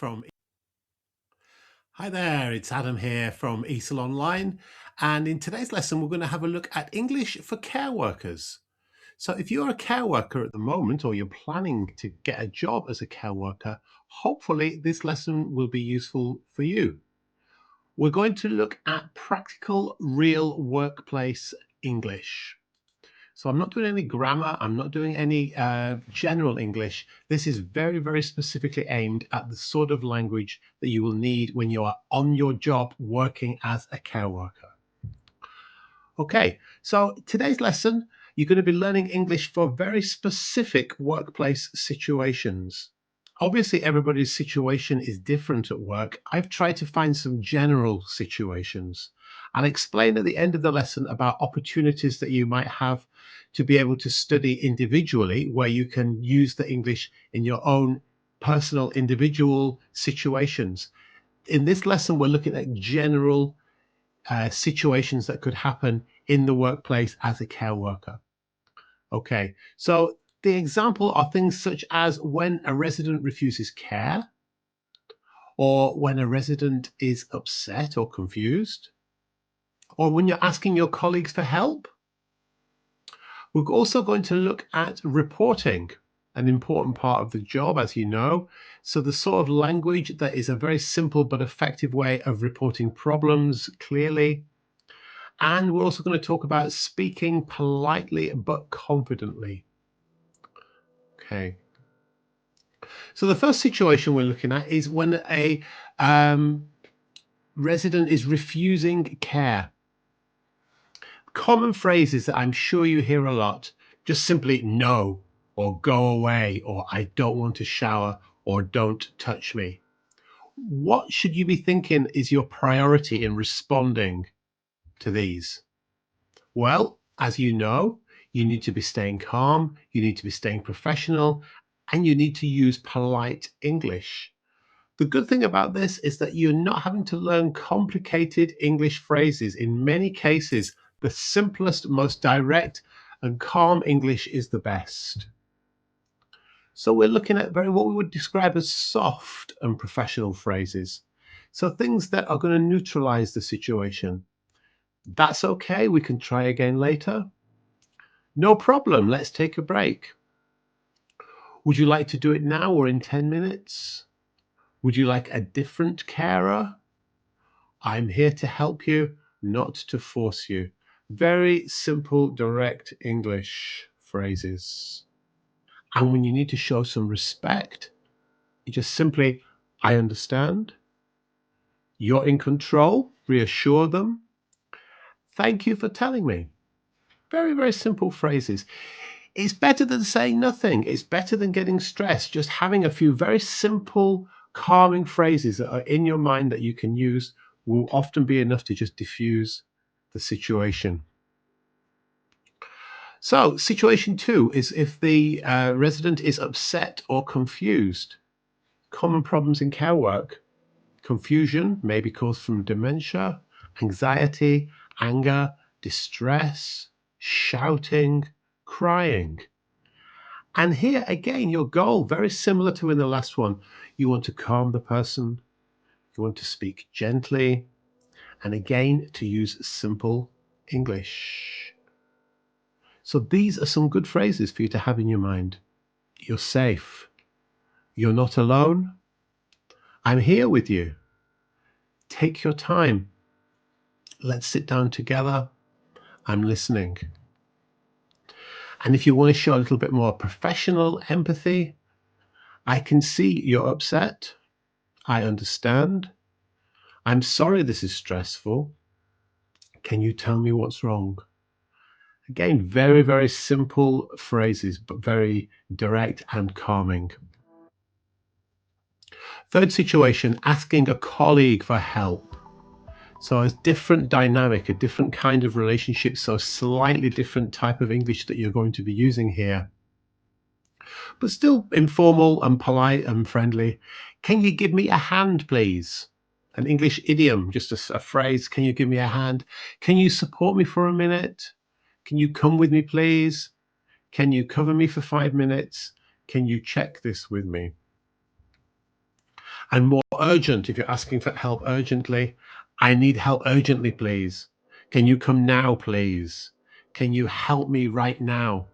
from Hi there, it's Adam here from ESOL Online, and in today's lesson we're going to have a look at English for care workers. So if you're a care worker at the moment or you're planning to get a job as a care worker, hopefully this lesson will be useful for you. We're going to look at practical real workplace English. So I'm not doing any grammar, I'm not doing any general English. This is very, very specifically aimed at the sort of language that you will need when you are on your job working as a care worker. Okay, so today's lesson, you're going to be learning English for very specific workplace situations. Obviously, everybody's situation is different at work. I've tried to find some general situations. I'll explain at the end of the lesson about opportunities that you might have to be able to study individually, where you can use the English in your own personal, individual situations. In this lesson, we're looking at general situations that could happen in the workplace as a care worker. Okay, so the example are things such as when a resident refuses care, or when a resident is upset or confused, or when you're asking your colleagues for help. We're also going to look at reporting, an important part of the job, as you know. So the sort of language that is a very simple but effective way of reporting problems clearly. And we're also going to talk about speaking politely but confidently. Okay. So the first situation we're looking at is when a resident is refusing care. Common phrases that I'm sure you hear a lot, just simply no, or go away, or I don't want to shower, or don't touch me. What should you be thinking is your priority in responding to these? Well, as you know, you need to be staying calm, you need to be staying professional, and you need to use polite English. The good thing about this is that you're not having to learn complicated English phrases. In many cases, the simplest, most direct, and calm English is the best. So we're looking at what we would describe as soft and professional phrases. So things that are going to neutralize the situation. That's okay, we can try again later. No problem, let's take a break. Would you like to do it now or in 10 minutes? Would you like a different carer? I'm here to help you, not to force you. Very simple, direct English phrases. And when you need to show some respect, you just simply, I understand. You're in control. Reassure them. Thank you for telling me. Very, very simple phrases. It's better than saying nothing. It's better than getting stressed. Just having a few very simple, calming phrases that are in your mind that you can use will often be enough to just diffuse the situation. So, situation two is if the resident is upset or confused. Common problems in care work. Confusion may be caused from dementia, anxiety, anger, distress, shouting, crying. And here again, your goal, very similar to in the last one, you want to calm the person, you want to speak gently, and again, to use simple English. So these are some good phrases for you to have in your mind. You're safe. You're not alone. I'm here with you. Take your time. Let's sit down together. I'm listening. And if you want to show a little bit more professional empathy, I can see you're upset. I understand. I'm sorry this is stressful. Can you tell me what's wrong? Again, very, very simple phrases, but very direct and calming. Third situation, asking a colleague for help. So a different dynamic, a different kind of relationship, so slightly different type of English that you're going to be using here. But still informal and polite and friendly. Can you give me a hand, please? An English idiom, just a phrase. Can you give me a hand? Can you support me for a minute? Can you come with me, please? Can you cover me for 5 minutes? Can you check this with me? And more urgent, if you're asking for help urgently, I need help urgently, please. Can you come now, please? Can you help me right now?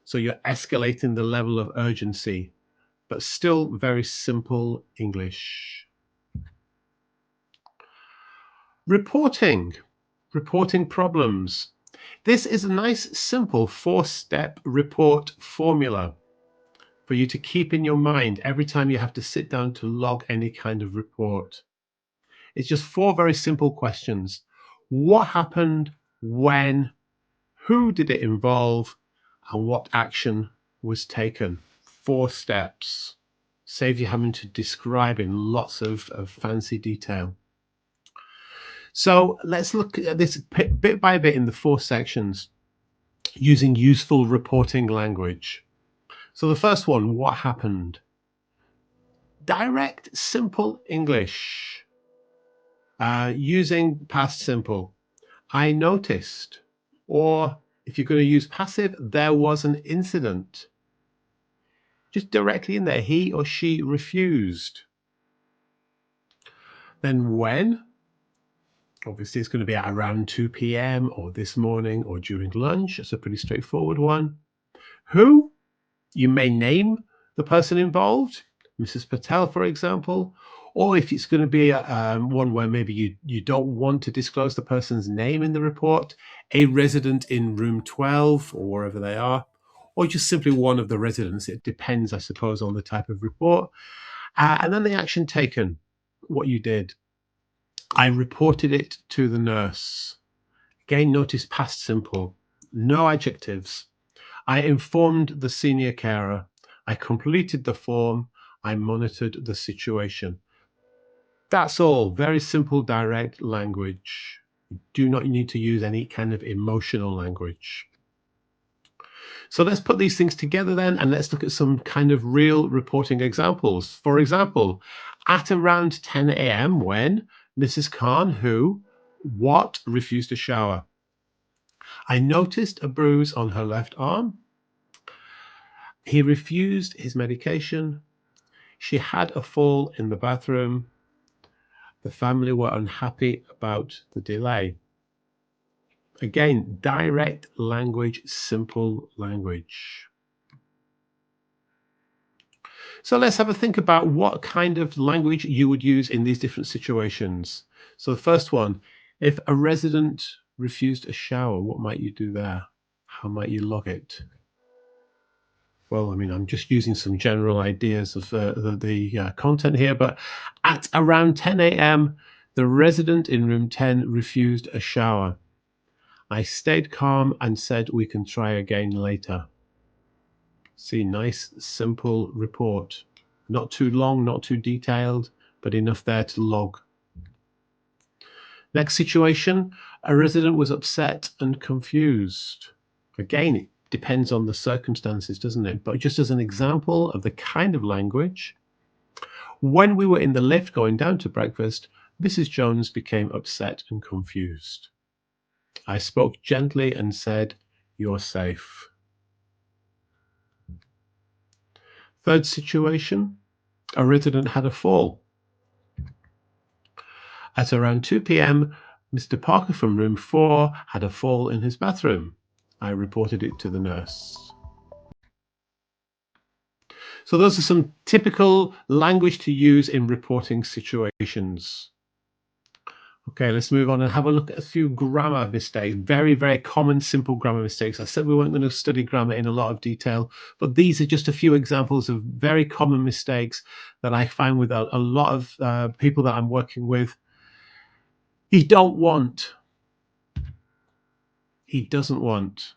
So you're escalating the level of urgency, but still very simple English. Reporting, reporting problems. This is a nice, simple 4-step report formula for you to keep in your mind every time you have to sit down to log any kind of report. It's just 4 very simple questions. What happened? When? Who did it involve? And what action was taken? 4 steps. Save you having to describe in lots of fancy detail. So let's look at this bit by bit in the 4 sections using useful reporting language. So the first one, what happened? Direct, simple English. Using past simple. I noticed. Or if you're going to use passive, there was an incident. Just directly in there, he or she refused. Then when? Obviously, it's going to be at around 2 p.m. or this morning or during lunch. It's a pretty straightforward one. Who? You may name the person involved, Mrs. Patel, for example. Or if it's going to be one where maybe you don't want to disclose the person's name in the report, a resident in room 12 or wherever they are, or just simply one of the residents. It depends, I suppose, on the type of report. And then the action taken, what you did. I reported it to the nurse. Again, notice past simple, no adjectives. I informed the senior carer. I completed the form. I monitored the situation. That's all. Very simple, direct language. You do not need to use any kind of emotional language. So let's put these things together then, and let's look at some kind of real reporting examples. For example, at around 10 a.m. when Mrs. Khan, what, refused to shower. I noticed a bruise on her left arm. He refused his medication. She had a fall in the bathroom. The family were unhappy about the delay. Again, direct language, simple language. So let's have a think about what kind of language you would use in these different situations. So the first one, if a resident refused a shower, what might you do there? How might you log it? Well, I mean, I'm just using some general ideas of the content here, but at around 10 a.m., the resident in room 10 refused a shower. I stayed calm and said we can try again later. See, nice, simple report. Not too long, not too detailed, but enough there to log. Next situation, a resident was upset and confused. Again, it depends on the circumstances, doesn't it? But just as an example of the kind of language, when we were in the lift going down to breakfast, Mrs. Jones became upset and confused. I spoke gently and said, "You're safe." Third situation, a resident had a fall. At around 2 p.m., Mr. Parker from room 4 had a fall in his bathroom. I reported it to the nurse. So those are some typical language to use in reporting situations. Okay, let's move on and have a look at a few grammar mistakes. Very, very common, simple grammar mistakes. I said we weren't going to study grammar in a lot of detail, but these are just a few examples of very common mistakes that I find with a lot of people that I'm working with. He don't want. He doesn't want.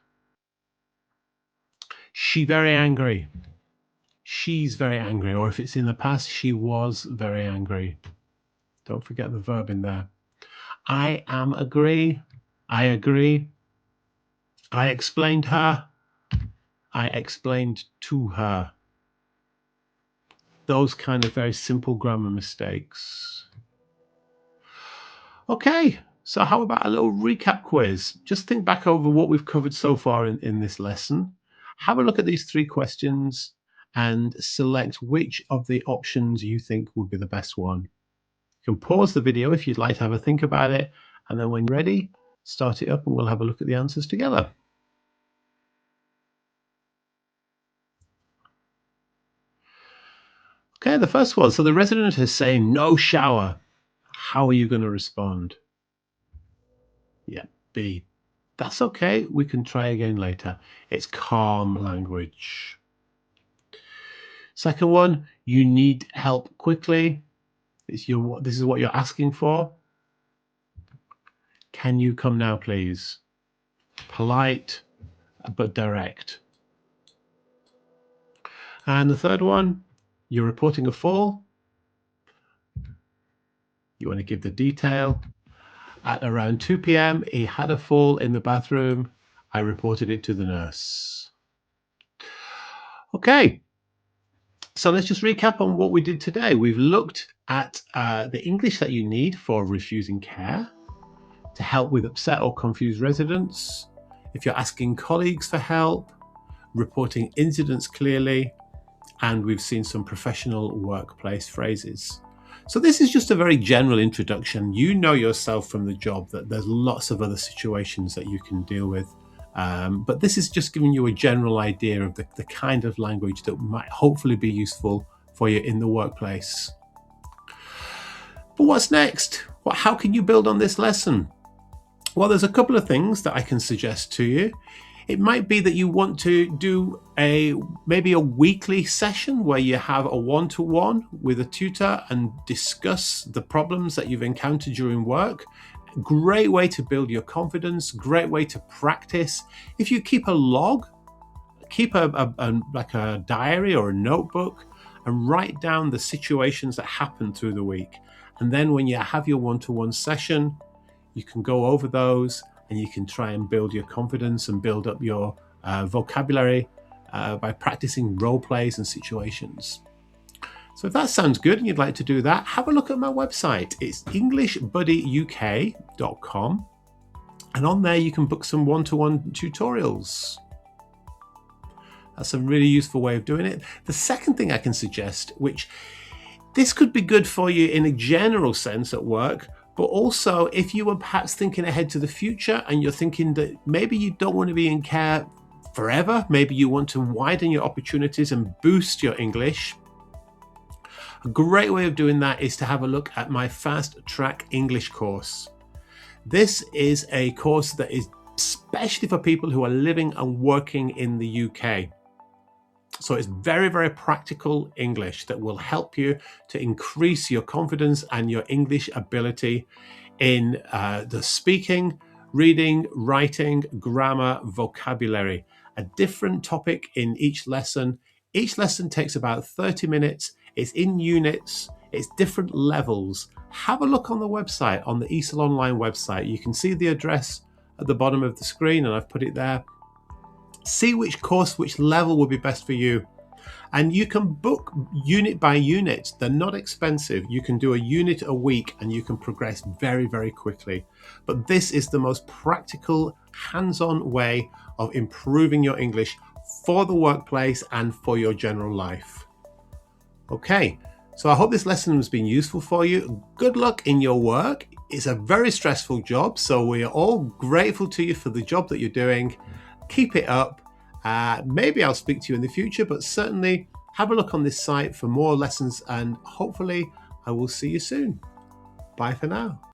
She very angry. She's very angry. Or if it's in the past, she was very angry. Don't forget the verb in there. I am agree. I agree. I explained her. I explained to her. Those kind of very simple grammar mistakes. Okay, so how about a little recap quiz? Just think back over what we've covered so far in this lesson. Have a look at these 3 questions and select which of the options you think would be the best one. You can pause the video if you'd like to have a think about it, and then when you're ready, start it up and we'll have a look at the answers together. Okay, the first one. So the resident is saying no shower. How are you going to respond? Yeah, B. That's okay. We can try again later. It's calm language. Second one, you need help quickly. This is what you're asking for. Can you come now, please? Polite, but direct. And the third one, you're reporting a fall. You want to give the detail. At around 2 p.m., he had a fall in the bathroom. I reported it to the nurse. Okay, so let's just recap on what we did today. We've looked at the English that you need for refusing care, to help with upset or confused residents, if you're asking colleagues for help, reporting incidents clearly, and we've seen some professional workplace phrases. So this is just a very general introduction. You know yourself from the job that there's lots of other situations that you can deal with. But this is just giving you a general idea of the kind of language that might hopefully be useful for you in the workplace. But what's next? How can you build on this lesson? Well, there's a couple of things that I can suggest to you. It might be that you want to do maybe a weekly session where you have a one-to-one with a tutor and discuss the problems that you've encountered during work. Great way to build your confidence, great way to practice. If you keep a log, keep like a diary or a notebook and write down the situations that happen through the week. And then when you have your one-to-one session, you can go over those and you can try and build your confidence and build up your vocabulary by practicing role plays and situations. So if that sounds good and you'd like to do that, have a look at my website. It's englishbuddyuk.com, and on there you can book some one-to-one tutorials. That's a really useful way of doing it. The second thing I can suggest, which this could be good for you in a general sense at work, but also if you were perhaps thinking ahead to the future and you're thinking that maybe you don't want to be in care forever, maybe you want to widen your opportunities and boost your English. A great way of doing that is to have a look at my Fast Track English course. This is a course that is especially for people who are living and working in the UK. So it's very, very practical English that will help you to increase your confidence and your English ability in the speaking, reading, writing, grammar, vocabulary. A different topic in each lesson. Each lesson takes about 30 minutes. It's in units. It's different levels. Have a look on the website, on the ESOL online website. You can see the address at the bottom of the screen and I've put it there. See which course, which level would be best for you. And you can book unit by unit. They're not expensive. You can do a unit a week and you can progress very, very quickly. But this is the most practical, hands-on way of improving your English for the workplace and for your general life. Okay, so I hope this lesson has been useful for you. Good luck in your work. It's a very stressful job, so we are all grateful to you for the job that you're doing. Keep it up. Maybe I'll speak to you in the future, but certainly have a look on this site for more lessons and hopefully I will see you soon. Bye for now.